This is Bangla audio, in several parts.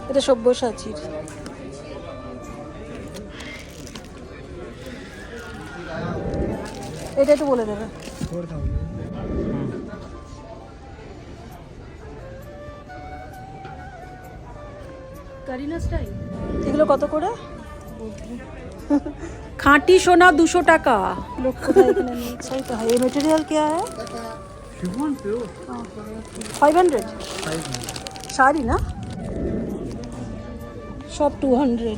এটা সব্যসাচীর। এটা একটু বলে দেবে। কারিনা স্টাইল। এগুলো কত করে? খাঁটি সোনা 200 টাকা। लोग কোথায় এখানে নেই, सही तो है। ये मटेरियल क्या है? शिफॉन प्योर 500 শাড়ি না, সব 200।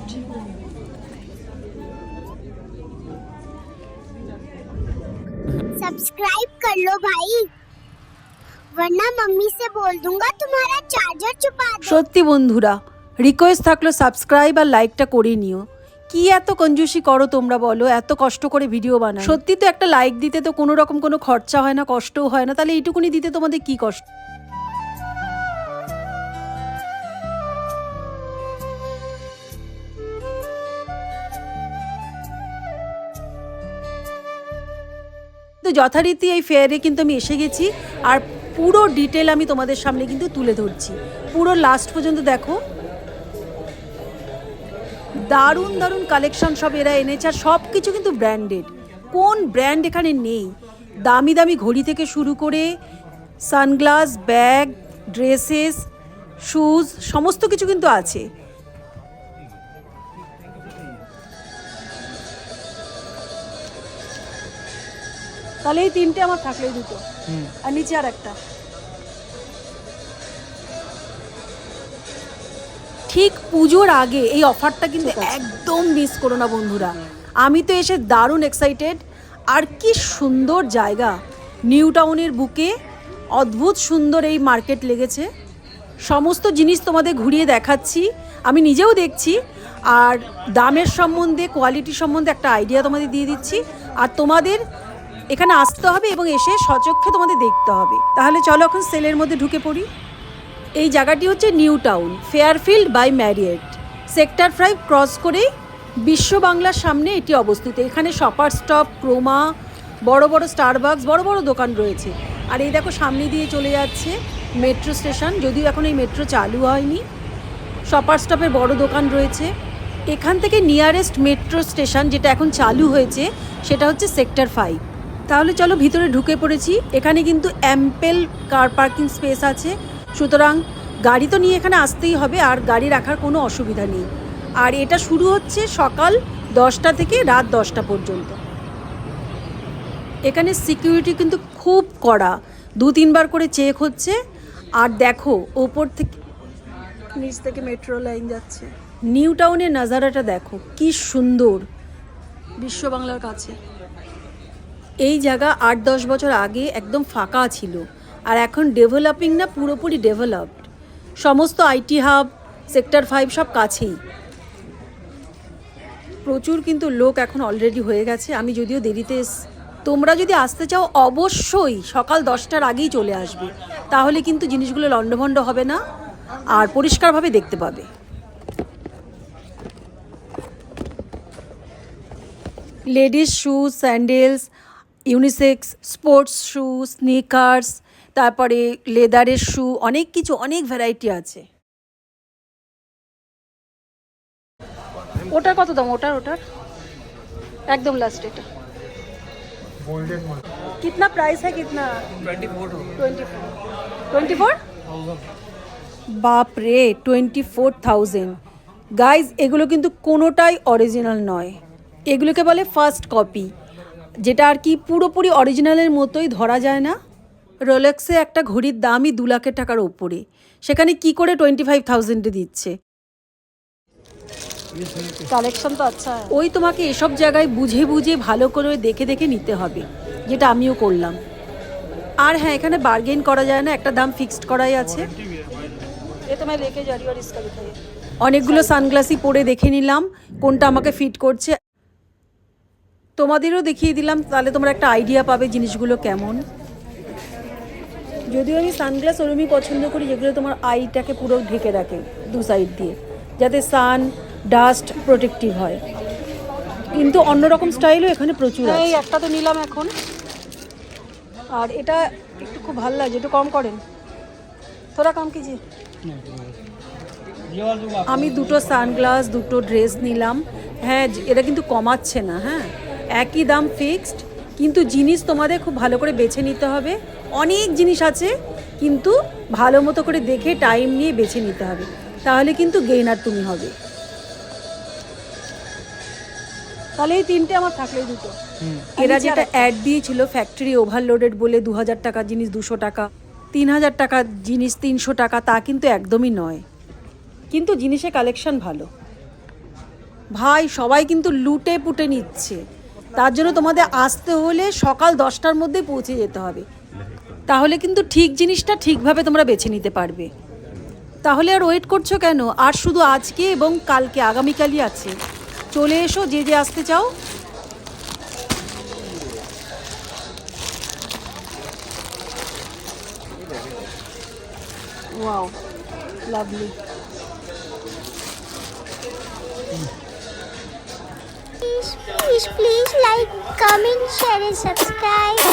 सब्सक्राइब कर लो भाई, वरना मम्मी से बोल दूंगा तुम्हारा चार्जर छुपा दे। সত্যি বন্ধুরা, রিকোয়েস্ট থাকলো সাবস্ক্রাইব আর লাইকটা করে নিও। কি এত কঞ্জুসি করো তোমরা বলো, এত কষ্ট করে ভিডিও বানাই। সত্যি তো একটা লাইক দিতে তো কোনো রকম কোনো খরচা হয় না, কষ্টও হয় না, তাহলে এইটুকুনি দিতে তোমাদের কি কষ্ট? তো যথারীতি এই ফেয়ারে কিন্তু আমি এসে গেছি, আর পুরো ডিটেল আমি তোমাদের সামনে কিন্তু তুলে ধরছি। পুরো লাস্ট পর্যন্ত দেখো, দারুণ দারুণ কালেকশন সব এরা এনেছে, আর সব কিছু কিন্তু ব্র্যান্ডেড। কোন ব্র্যান্ড এখানে নেই? দামি দামি ঘড়ি থেকে শুরু করে সানগ্লাস, ব্যাগ, ড্রেসেস, শুজ, সমস্ত কিছু কিন্তু আছে। তাহলে এই তিনটে আমার থাকলে, এই দুটো আর নিচে আর একটা। ঠিক পুজোর আগে এই অফারটা কিন্তু একদম মিস করো না বন্ধুরা। আমি তো এসে দারুণ এক্সাইটেড। আর কি সুন্দর জায়গা, নিউ টাউনের বুকে অদ্ভুত সুন্দর এই মার্কেট লেগেছে। সমস্ত জিনিস তোমাদের ঘুরিয়ে দেখাচ্ছি, আমি নিজেও দেখছি, আর দামের সম্বন্ধে, কোয়ালিটি সম্বন্ধে একটা আইডিয়া তোমাদের দিয়ে দিচ্ছি। আর তোমাদের এখানে আসতে হবে এবং এসে সচক্ষে তোমাদের দেখতে হবে। তাহলে চলো এখন সেলের মধ্যে ঢুকে পড়ি। এই জায়গাটি হচ্ছে New Town, Fairfield by Marriott, sector 5 cross করেই বিশ্ব বাংলার সামনে এটি অবস্থিত। এখানে শপার স্টপ, ক্রোমা, বড় বড় স্টারবাকস, বড় বড় দোকান রয়েছে। আর এই দেখো সামনে দিয়ে চলে যাচ্ছে মেট্রো স্টেশন, যদিও এখন এই মেট্রো চালু হয়নি। শপার স্টপের বড় দোকান রয়েছে। এখান থেকে নিয়ারেস্ট মেট্রো স্টেশন যেটা এখন চালু হয়েছে সেটা হচ্ছে সেক্টর 5। তাহলে চলো ভিতরে ঢুকে পড়েছি। এখানে কিন্তু অ্যাম্পেল কার পার্কিং স্পেস আছে, সুতরাং গাড়ি তো নিয়ে এখানে আসতেই হবে, আর গাড়ি রাখার কোনো অসুবিধা নেই। আর এটা শুরু হচ্ছে সকাল 10টা থেকে রাত 10টা পর্যন্ত। এখানে সিকিউরিটি কিন্তু খুব কড়া, 2-3 বার করে চেক হচ্ছে। আর দেখো ওপর থেকে নিচ থেকে মেট্রো লাইন যাচ্ছে। নিউ টাউনের নাজারাটা দেখো কি সুন্দর, বিশ্ব বাংলার কাছে। এই জায়গা 8-10 বছর আগে একদম ফাঁকা ছিল, আর এখন ডেভেলপিং না, পুরোপুরি ডেভেলপড। সমস্ত আইটি হাব, সেক্টর 5 সব কাছেই। প্রচুর কিন্তু লোক এখন অলরেডি হয়ে গেছে। আমি যদিও দেরিতে তোমরা যদি আসতে চাও অবশ্যই সকাল 10টার আগেই চলে আসবে, তাহলে কিন্তু জিনিসগুলো লণ্ডভণ্ড হবে না আর পরিষ্কারভাবে দেখতে পাবে। Ladies shoes, sandals, unisex, sports shoe, sneakers, তারপরে লেদারের শু, অনেক কিছু, অনেক ভ্যারাইটি আছে। ওটার কত দাম? ওটার একদম লাস্ট এটা गोल्डन वन कितना प्राइस है? कितना? 24 বাপ রে, 24,000। গাইজ এগুলো কিন্তু কোনোটাই অরিজিনাল নয়, এগুলোকে বলে ফার্স্ট কপি, যেটা আর কি পুরোপুরি অরিজিনালের মতোই ধরা যায় না। রোলেক্সে একটা ঘড়ির দামই 2 লাখ টাকার ওপরে, সেখানে কি করে 25,000-এ দিচ্ছে? কালেকশন তো আচ্ছা। ওই তোমাকে এসব জায়গায় বুঝে বুঝে ভালো করে দেখে দেখে নিতে হবে, যেটা আমিও করলাম। আর হ্যাঁ, এখানে বার্গেন করা যায় না, একটা দাম ফিক্সড করাই আছে। এ তো मैं लेके जा रही हूं और इसका दिखाइए। অনেকগুলো সানগ্লাসই পরে দেখে নিলাম কোনটা আমাকে ফিট করছে, তোমাদেরও দেখিয়ে দিলাম, তাহলে তোমরা একটা আইডিয়া পাবে জিনিসগুলো কেমন। যদিও আমি সানগ্লাস ওরমই পছন্দ করি যেগুলো তোমার আইটাকে পুরো ঢেকে রাখে দু সাইড দিয়ে, যাতে সান ডাস্ট প্রোটেক্টিভ হয়। কিন্তু অন্যরকম স্টাইলও এখানে প্রচুর আছে। এই একটা তো নিলাম এখন, আর এটা একটু খুব ভালো লাগে, একটু কম করেন, থোড়া কম কিজিয়ে। আমি দুটো সানগ্লাস, দুটো ড্রেস নিলাম। হ্যাঁ, এটা কিন্তু কমাচ্ছে না, হ্যাঁ একই দাম ফিক্সড, কিন্তু জিনিস তোমাদের খুব ভালো করে বেছে নিতে হবে। অনেক জিনিস আছে, কিন্তু ভালো মতো করে দেখে টাইম নিয়ে বেছে নিতে হবে, তাহলে কিন্তু গেইনার তুমি হবে। তাহলে এই তিনটে আমার থাকলে দুটো। এরা যেটা অ্যাড দিয়েছিল ফ্যাক্টরি ওভারলোডেড বলে 2000 টাকা জিনিস 200 টাকা, 3000 টাকা জিনিস 300 টাকা, তা কিন্তু একদমই নয়। কিন্তু জিনিসের কালেকশন ভালো ভাই, সবাই কিন্তু লুটে পুটে নিচ্ছে। তার জন্য তোমাদের আসতে হলে সকাল 10টার মধ্যে পৌঁছে যেতে হবে, তাহলে কিন্তু ঠিক জিনিসটা ঠিকভাবে তোমরা বেছে নিতে পারবে। তাহলে আর ওয়েট করছো কেন? আর শুধু আজকে এবং কালকে, আগামীকালই আছে। চলে এসো যে যে আসতে চাও। Wow, lovely. Please like, comment, share and subscribe.